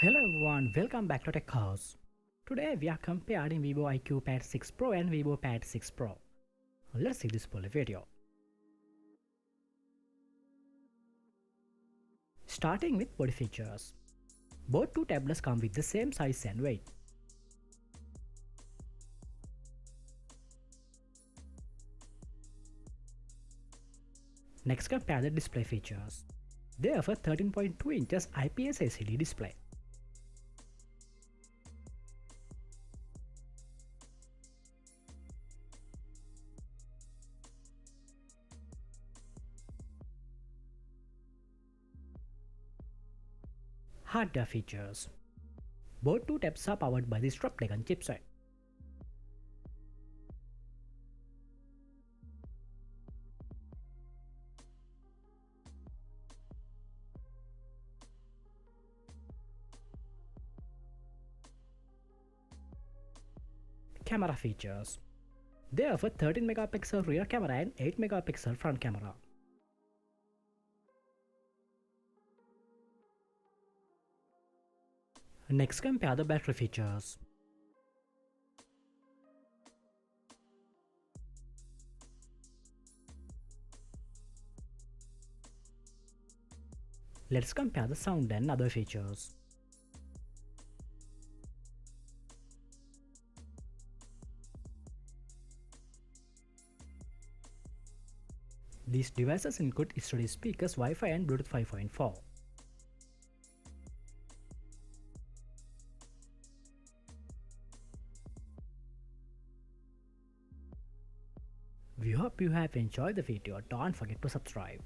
Hello everyone, welcome back to Tech House. Today we are comparing Vivo iQOO Pad 6 Pro and Vivo Pad 6 Pro. Let's see this full video. Starting with body features. Both two tablets come with the same size and weight. Next, compare the display features. They offer 13.2 inches IPS LCD display. Hardware features. Both two tabs are powered by the Snapdragon chipset. Camera features. They offer 13 megapixel rear camera and 8 megapixel front camera. Next, compare the battery features. Let's compare the sound and other features. These devices include studio speakers, Wi-Fi and Bluetooth 5.4. We hope you have enjoyed the video. Don't forget to subscribe.